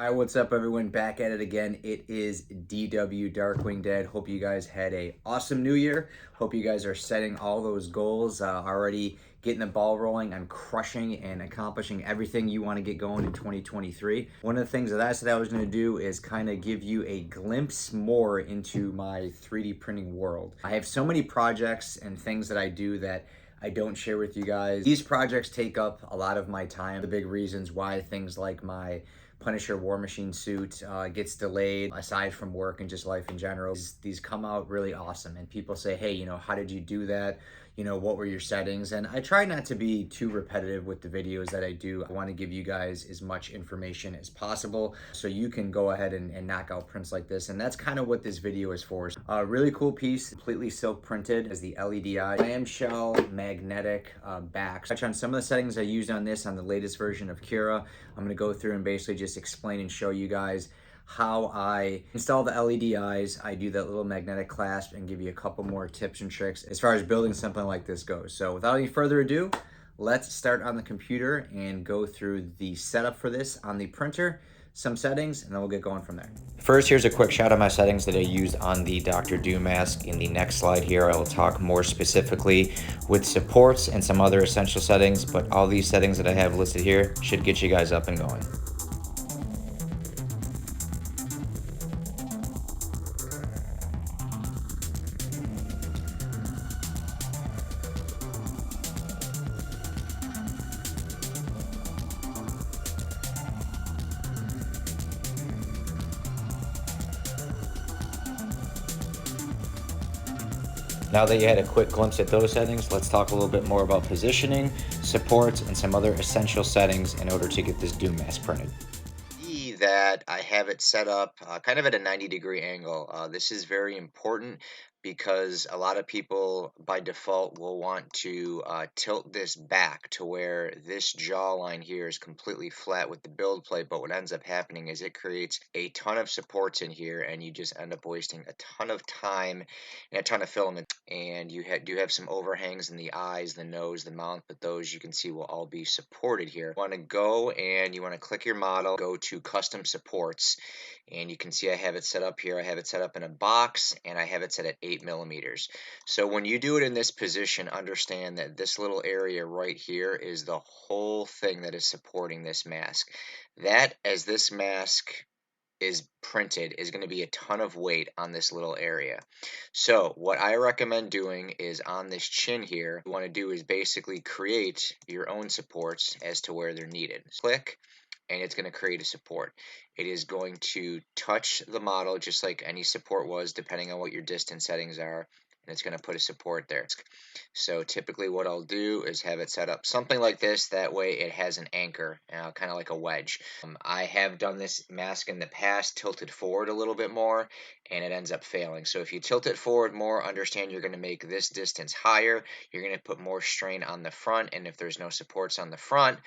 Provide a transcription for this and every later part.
Hi, what's up everyone? Back at it again. It is DW Darkwing Dead. Hope you guys had a awesome new year. Hope you guys are setting all those goals, already getting the ball rolling on crushing and accomplishing everything you want to get going in 2023. One of the things that I said I was going to do is kind of give you a glimpse more into my 3D printing world. I have so many projects and things that I do that I don't share with you guys. These projects take up a lot of my time. The big reasons why things like my Punisher War Machine suit gets delayed, aside from work and just life in general. These come out really awesome, and people say, hey, how did you do that? What were your settings? And I try not to be too repetitive with the videos that I do. I want to give you guys as much information as possible so you can go ahead and knock out prints like this. And that's kind of what this video is for. A really cool piece, completely silk printed as the LEDI clamshell magnetic back. Touch on some of the settings I used on this on the latest version of Cura. I'm going to go through and basically just explain and show you guys how I install the LED eyes. I do that little magnetic clasp and give you a couple more tips and tricks as far as building something like this goes. So without any further ado, let's start on the computer and go through the setup for this on the printer, some settings, and then we'll get going from there. First, here's a quick shot of my settings that I used on the Dr. Doom mask. In the next slide here, I will talk more specifically with supports and some other essential settings, but all these settings that I have listed here should get you guys up and going. Now that you had a quick glimpse at those settings, let's talk a little bit more about positioning, supports, and some other essential settings in order to get this Doom mask printed. That I have it set up kind of at a 90-degree angle. This is very important because a lot of people by default will want to tilt this back to where this jawline here is completely flat with the build plate, but what ends up happening is it creates a ton of supports in here and you just end up wasting a ton of time and a ton of filament, and you do have some overhangs in the eyes, the nose, the mouth, but those you can see will all be supported here. You want to go and you want to click your model, go to custom supports, and you can see I have it set up here. I have it set up in a box and I have it set at 8mm. So when you do it in this position, understand that this little area right here is the whole thing that is supporting this mask. That, as this mask is printed, is going to be a ton of weight on this little area. So what I recommend doing is on this chin here, what you want to do is basically create your own supports as to where they're needed. Click, and it's going to create a support. It is going to touch the model just like any support was, depending on what your distance settings are, and it's going to put a support there. So typically what I'll do is have it set up something like this. That way it has an anchor, kind of like a wedge. I have done this mask in the past, tilted forward a little bit more, and it ends up failing. So if you tilt it forward more, understand you're going to make this distance higher. You're going to put more strain on the front, and if there's no supports on the front,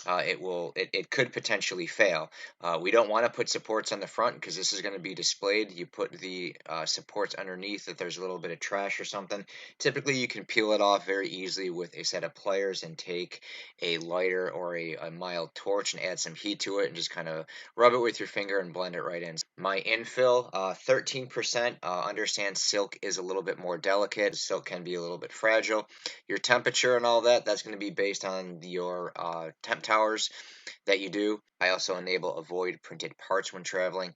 it could potentially fail. We don't want to put supports on the front because this is going to be displayed. You put the supports underneath if there's a little bit of trash or something. Typically you can peel it off very easily with a set of pliers and take a lighter or a mild torch and add some heat to it and just kind of rub it with your finger and blend it right in. My infill, 13%. Understand silk is a little bit more delicate. Silk can be a little bit fragile. Your temperature and all that, that's going to be based on your temp towers that you do. I also enable avoid printed parts when traveling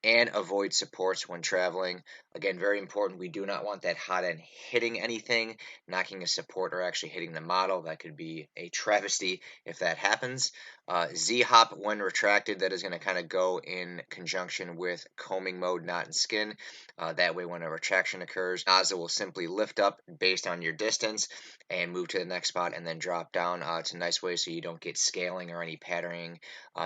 and avoid supports when traveling. Again, very important, we do not want that hot end hitting anything, knocking a support, or actually hitting the model. That could be a travesty if that happens. Z-hop when retracted, that is going to kind of go in conjunction with combing mode, not in skin. That way when a retraction occurs, nozzle will simply lift up based on your distance and move to the next spot and then drop down. It's a nice way so you don't get scaling or any patterning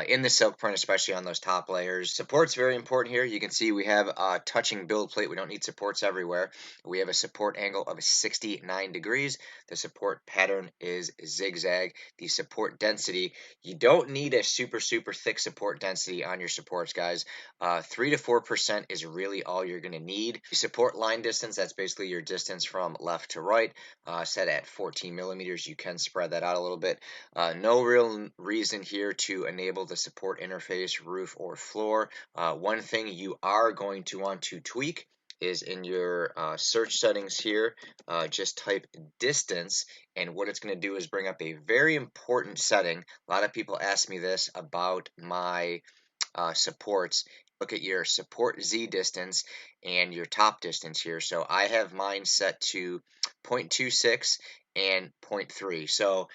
in the silk print, especially on those top layers. Support's very important here, you can see we have a touching build plate. We don't need supports everywhere. We have a support angle of 69 degrees. The support pattern is zigzag. The support density, you don't need a super thick support density on your supports, guys. 3 to 4% is really all you're going to need. The support line distance, that's basically your distance from left to right, set at 14 millimeters. You can spread that out a little bit. No real reason here to enable the support interface, roof, or floor. One thing you are going to want to tweak is in your search settings here, just type distance, and what it's going to do is bring up a very important setting. A lot of people ask me this about my supports. Look at your support Z distance and your top distance here. So I have mine set to 0.26 and 0.3. So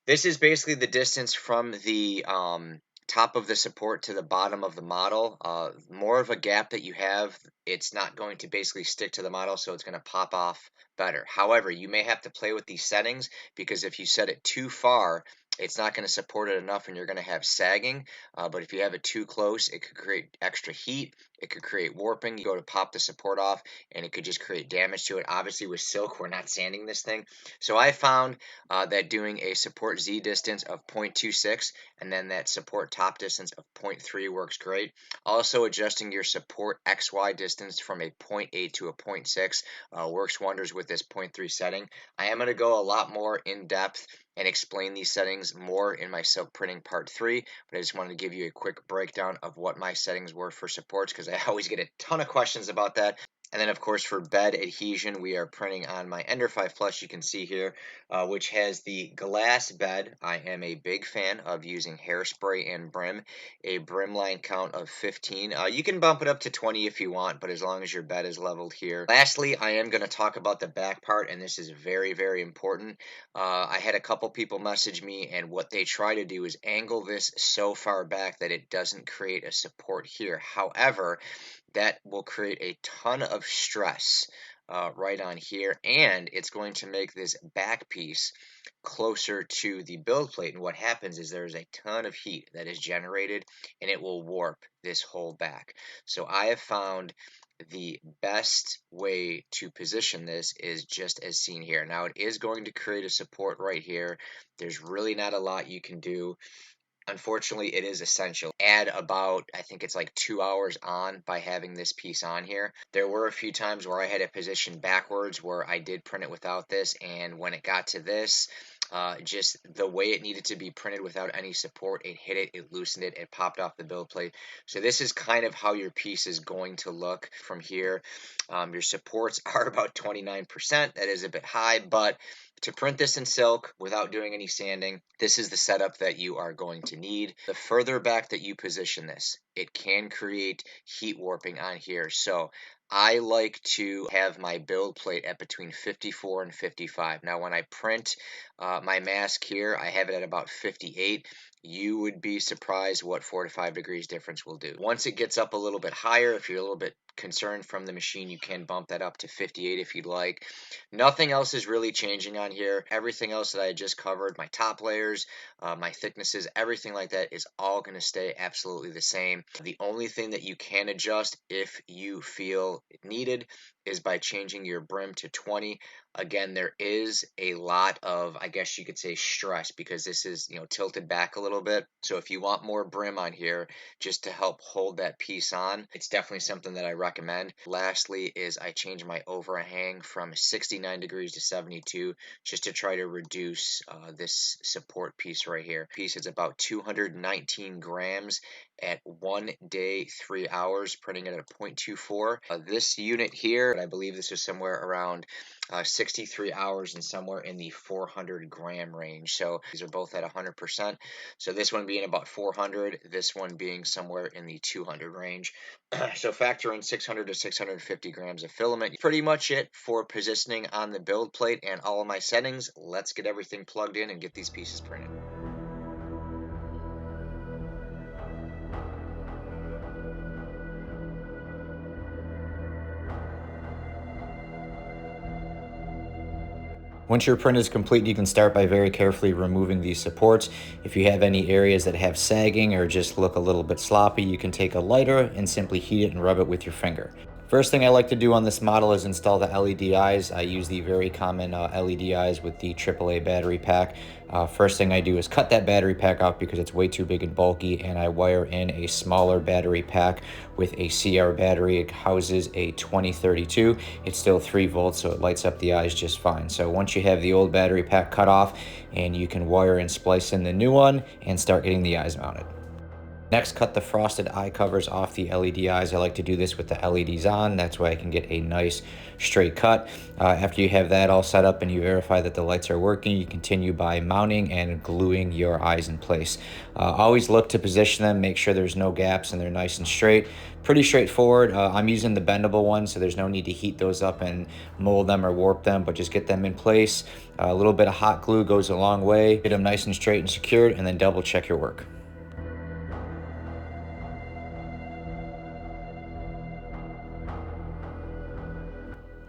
this is basically the distance from the top of the support to the bottom of the model. More of a gap that you have, it's not going to basically stick to the model, so it's going to pop off better. However, you may have to play with these settings, because if you set it too far, it's not going to support it enough and you're going to have sagging. But if you have it too close, it could create extra heat. It could create warping. You go to pop the support off and it could just create damage to it. Obviously with silk, we're not sanding this thing. So I found that doing a support Z distance of 0.26 and then that support top distance of 0.3 works great. Also, adjusting your support XY distance from a 0.8 to a 0.6 works wonders with this 0.3 setting. I am going to go a lot more in depth and explain these settings more in my silk printing part 3, but I just wanted to give you a quick breakdown of what my settings were for supports, because I always get a ton of questions about that. And then, of course, for bed adhesion, we are printing on my Ender 5 Plus, you can see here, which has the glass bed. I am a big fan of using hairspray and brim, a brim line count of 15. You can bump it up to 20 if you want, but as long as your bed is leveled here. Lastly, I am going to talk about the back part, and this is very important. I had a couple people message me, and what they try to do is angle this so far back that it doesn't create a support here. However, that will create a ton of stress right on here, and it's going to make this back piece closer to the build plate. And what happens is there's a ton of heat that is generated and it will warp this whole back. So I have found the best way to position this is just as seen here. Now it is going to create a support right here. There's really not a lot you can do. Unfortunately, it is essential. Add about, I think it's like 2 hours on by having this piece on here. There were a few times where I had it positioned backwards where I did print it without this, and when it got to this, just the way it needed to be printed without any support, it hit it, it loosened it, it popped off the build plate. So this is kind of how your piece is going to look from here. Your supports are about 29%. That is a bit high, but to print this in silk without doing any sanding, this is the setup that you are going to need. The further back that you position this, it can create heat warping on here. So I like to have my build plate at between 54 and 55. Now when I print my mask here, I have it at about 58. You would be surprised what 4 to 5 degrees difference will do. Once it gets up a little bit higher, if you're a little bit concerned from the machine, you can bump that up to 58 if you'd like. Nothing else is really changing on here. Everything else that I just covered, my top layers, my thicknesses, everything like that is all going to stay absolutely the same. The only thing that you can adjust if you feel needed is by changing your brim to 20. Again, there is a lot of, I guess you could say, stress because this is, tilted back a little bit. So if you want more brim on here just to help hold that piece on, it's definitely something that I recommend. Lastly is I change my overhang from 69 degrees to 72 just to try to reduce this support piece right here. Piece is about 219 grams at 1 day, 3 hours, printing it at a 0.24. This unit here, I believe this is somewhere around 63 hours and somewhere in the 400 gram range. So these are both at 100%. So this one being about 400, this one being somewhere in the 200 range. So factor in 600 to 650 grams of filament. Pretty much it for positioning on the build plate and all of my settings. Let's get everything plugged in and get these pieces printed. Once your print is complete, you can start by very carefully removing these supports. If you have any areas that have sagging or just look a little bit sloppy, you can take a lighter and simply heat it and rub it with your finger. First thing I like to do on this model is install the LED eyes. I use the very common LED eyes with the AAA battery pack. First thing I do is cut that battery pack off because it's way too big and bulky, and I wire in a smaller battery pack with a CR battery. It houses a 2032. It's still 3 volts, so it lights up the eyes just fine. So once you have the old battery pack cut off, and you can wire and splice in the new one and start getting the eyes mounted. Next, cut the frosted eye covers off the LED eyes. I like to do this with the LEDs on. That's why I can get a nice straight cut. After you have that all set up and you verify that the lights are working, you continue by mounting and gluing your eyes in place. Always look to position them, make sure there's no gaps and they're nice and straight. Pretty straightforward. I'm using the bendable ones, so there's no need to heat those up and mold them or warp them, but just get them in place. A little bit of hot glue goes a long way. Get them nice and straight and secured, and then double check your work.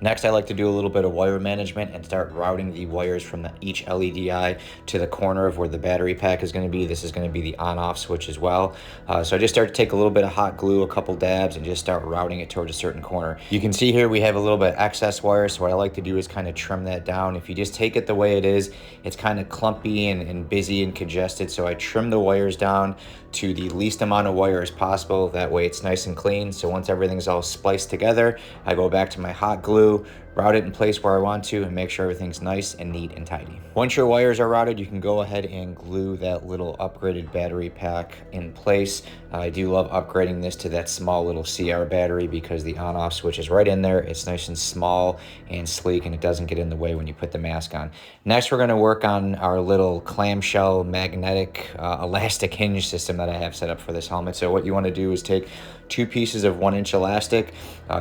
Next, I like to do a little bit of wire management and start routing the wires from each LED eye to the corner of where the battery pack is going to be. This is going to be the on-off switch as well. So I just start to take a little bit of hot glue, a couple dabs, and just start routing it towards a certain corner. You can see here we have a little bit of excess wire, so what I like to do is kind of trim that down. If you just take it the way it is, it's kind of clumpy and busy and congested, so I trim the wires down to the least amount of wire as possible. That way it's nice and clean. So once everything's all spliced together, I go back to my hot glue, route it in place where I want to, and make sure everything's nice and neat and tidy. Once your wires are routed, you can go ahead and glue that little upgraded battery pack in place. I do love upgrading this to that small little CR battery because the on-off switch is right in there. It's nice and small and sleek, and it doesn't get in the way when you put the mask on. Next, we're going to work on our little clamshell magnetic elastic hinge system that I have set up for this helmet. So what you want to do is take 2 pieces of 1-inch elastic,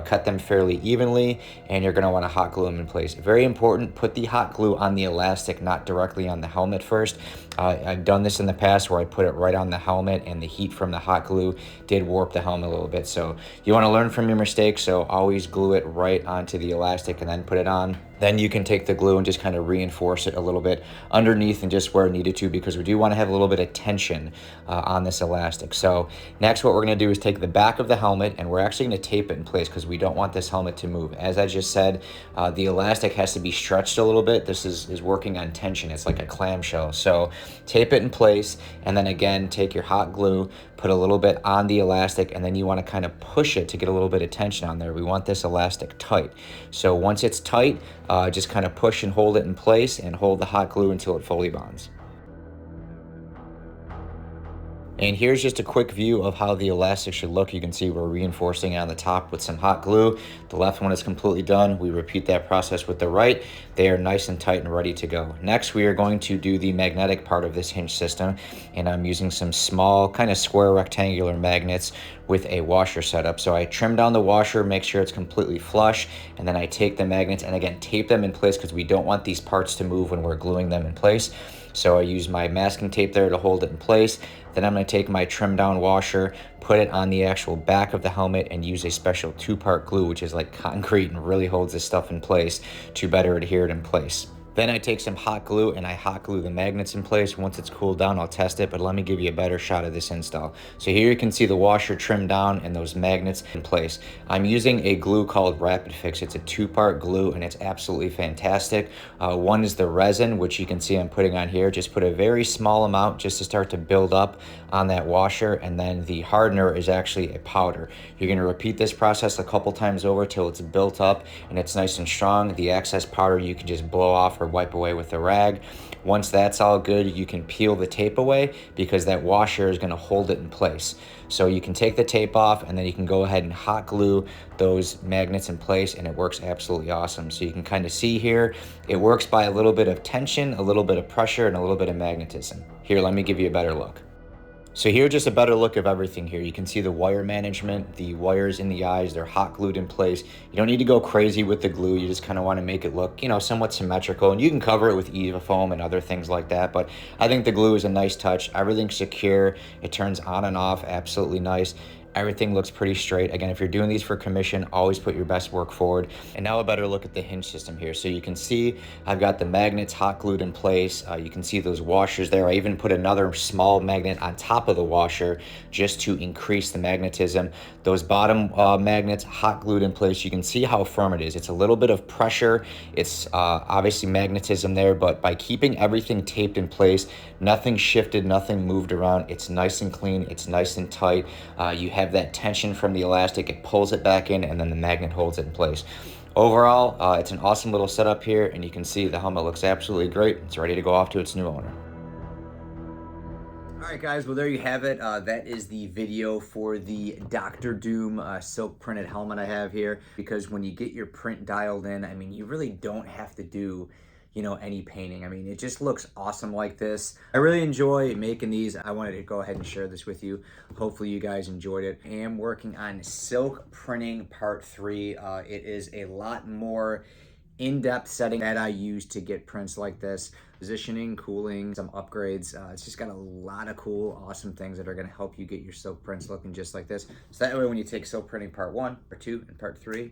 cut them fairly evenly, and you're going to want to hot glue them in place. Very important, put the hot glue on the elastic, not directly on the helmet first. I've done this in the past where I put it right on the helmet, and the heat from the hot glue did warp the helmet a little bit. So you want to learn from your mistakes, so always glue it right onto the elastic and then put it on. Then you can take the glue and just kind of reinforce it a little bit underneath and just where needed to, because we do want to have a little bit of tension on this elastic. So next, what we're going to do is take the back of the helmet, and we're actually going to tape it in place because we don't want this helmet to move. As I just said, the elastic has to be stretched a little bit. This is working on tension. It's like a clamshell. So tape it in place, and then again, take your hot glue, put a little bit on the elastic, and then you want to kind of push it to get a little bit of tension on there. We want this elastic tight. So once it's tight, just kind of push and hold it in place and hold the hot glue until it fully bonds. And here's just a quick view of how the elastic should look. You can see we're reinforcing it on the top with some hot glue. The left one is completely done. We repeat that process with the right. They are nice and tight and ready to go. Next, we are going to do the magnetic part of this hinge system, and I'm using some small kind of square rectangular magnets with a washer setup. So I trim down the washer, make sure it's completely flush, and then I take the magnets and again tape them in place because we don't want these parts to move when we're gluing them in place. So I use my masking tape there to hold it in place. Then I'm going to take my trim down washer, put it on the actual back of the helmet, and use a special 2-part glue, which is like concrete and really holds this stuff in place to better adhere it in place. Then I take some hot glue and I hot glue the magnets in place. Once it's cooled down, I'll test it, but let me give you a better shot of this install. So here you can see the washer trimmed down and those magnets in place. I'm using a glue called Rapid Fix. It's a 2-part glue and it's absolutely fantastic. One is the resin, which you can see I'm putting on here. Just put a very small amount just to start to build up on that washer, and then the hardener is actually a powder. You're going to repeat this process a couple times over till it's built up and it's nice and strong. The excess powder you can just blow off or wipe away with a rag. Once that's all good, you can peel the tape away because that washer is going to hold it in place. So you can take the tape off and then you can go ahead and hot glue those magnets in place, and it works absolutely awesome. So you can kind of see here, it works by a little bit of tension, a little bit of pressure, and a little bit of magnetism. Here, let me give you a better look. So here, just a better look of everything here. You can see the wire management, the wires in the eyes, they're hot glued in place. You don't need to go crazy with the glue. You just kind of want to make it look, somewhat symmetrical, and you can cover it with EVA foam and other things like that. But I think the glue is a nice touch. Everything's secure. It turns on and off absolutely nice. Everything looks pretty straight. Again, if you're doing these for commission, always put your best work forward. And now a better look at the hinge system here. So you can see I've got the magnets hot glued in place. You can see those washers there. I even put another small magnet on top of the washer just to increase the magnetism. Those bottom magnets hot glued in place. You can see how firm it is. It's a little bit of pressure. It's obviously magnetism there, but by keeping everything taped in place, nothing shifted, nothing moved around. It's nice and clean. It's nice and tight. You have that tension from the elastic. It pulls it back in, and then the magnet holds it in place. Overall, it's an awesome little setup here, and you can see the helmet looks absolutely great. It's ready to go off to its new owner. All right, guys, well, there you have it. That is the video for the Dr. Doom silk printed helmet I have here. Because when you get your print dialed in, I mean, you really don't have to do, you know, any painting. I mean, it just looks awesome like this. I really enjoy making these. I wanted to go ahead and share this with you. Hopefully you guys enjoyed it. I am working on silk printing part 3. It is a lot more in-depth setting that I use to get prints like this. Positioning, cooling, some upgrades. It's just got a lot of cool, awesome things that are gonna help you get your silk prints looking just like this. So that way when you take silk printing part 1, part 2, and part 3,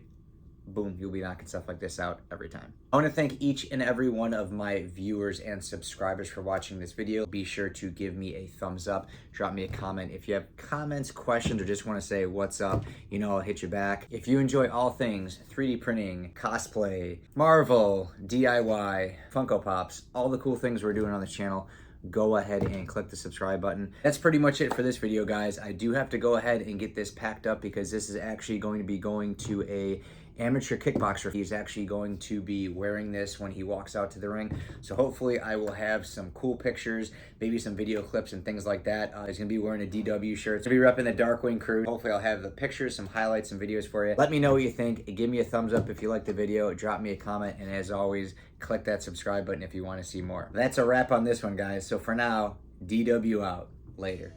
boom, you'll be knocking stuff like this out every time. I want to thank each and every one of my viewers and subscribers for watching this video. Be sure to give me a thumbs up, drop me a comment. If you have comments, questions, or just want to say what's up, you know, I'll hit you back. If you enjoy all things 3D printing, cosplay, Marvel, DIY, Funko Pops, all the cool things we're doing on this channel, go ahead and click the subscribe button. That's pretty much it for this video, guys. I do have to go ahead and get this packed up because this is actually going to be going to a amateur kickboxer. He's actually going to be wearing this when he walks out to the ring. So hopefully I will have some cool pictures, maybe some video clips and things like that. He's gonna be wearing a DW shirt. He's gonna be repping the Darkwing crew. Hopefully I'll have the pictures, some highlights, and videos for you. Let me know what you think. Give me a thumbs up if you like the video. Drop me a comment. And as always, click that subscribe button if you want to see more. That's a wrap on this one, guys. So for now, DW out. Later.